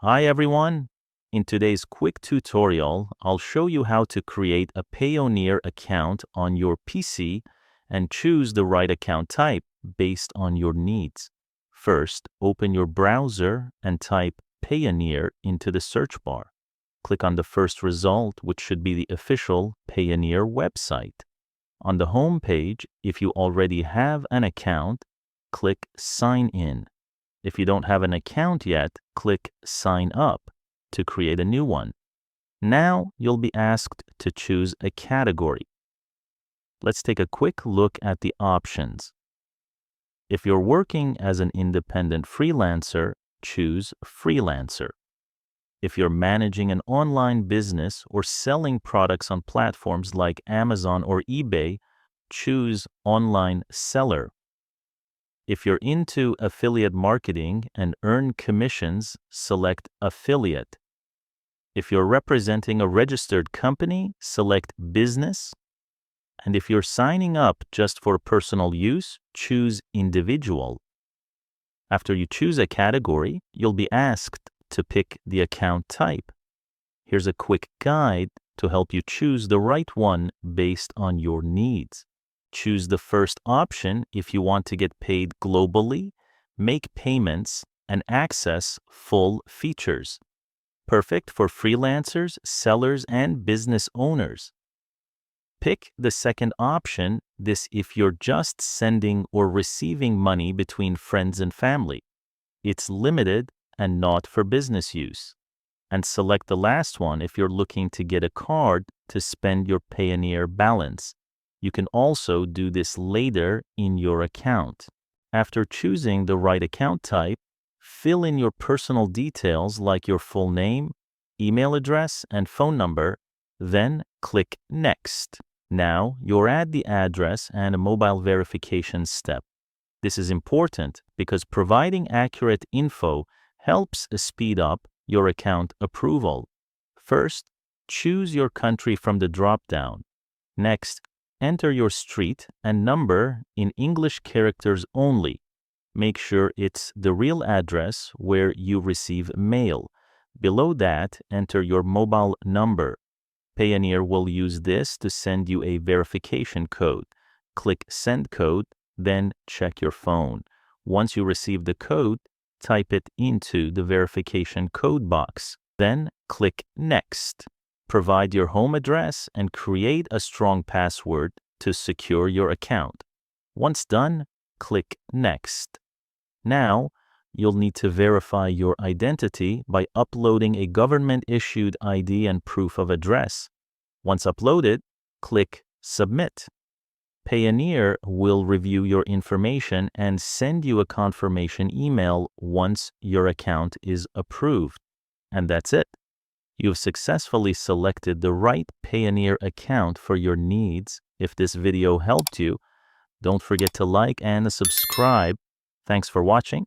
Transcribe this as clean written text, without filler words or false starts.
Hi everyone! In today's quick tutorial, I'll show you how to create a Payoneer account on your PC and choose the right account type based on your needs. First, open your browser and type Payoneer into the search bar. Click on the first result, which should be the official Payoneer website. On the home page, if you already have an account, click Sign In. If you don't have an account yet, click Sign Up to create a new one. Now you'll be asked to choose a category. Let's take a quick look at the options. If you're working as an independent freelancer, choose Freelancer. If you're managing an online business or selling products on platforms like Amazon or eBay, choose Online Seller. If you're into affiliate marketing and earn commissions, select Affiliate. If you're representing a registered company, select Business. And if you're signing up just for personal use, choose Individual. After you choose a category, you'll be asked to pick the account type. Here's a quick guide to help you choose the right one based on your needs. Choose the first option if you want to get paid globally, make payments, and access full features. Perfect for freelancers, sellers, and business owners. Pick the second option, this if you're just sending or receiving money between friends and family. It's limited and not for business use. And select the last one if you're looking to get a card to spend your Payoneer balance. You can also do this later in your account. After choosing the right account type, fill in your personal details like your full name, email address, and phone number, then click Next. Now you'll add the address and a mobile verification step. This is important because providing accurate info helps speed up your account approval. First, choose your country from the drop-down. Next, enter your street and number in English characters only. Make sure it's the real address where you receive mail. Below that, enter your mobile number. Payoneer will use this to send you a verification code. Click Send Code, then check your phone. Once you receive the code, type it into the verification code box. Then click Next. Provide your home address and create a strong password to secure your account. Once done, click Next. Now, you'll need to verify your identity by uploading a government-issued ID and proof of address. Once uploaded, click Submit. Payoneer will review your information and send you a confirmation email once your account is approved. And that's it. You've successfully selected the right Payoneer account for your needs. If this video helped you, don't forget to like and subscribe. Thanks for watching.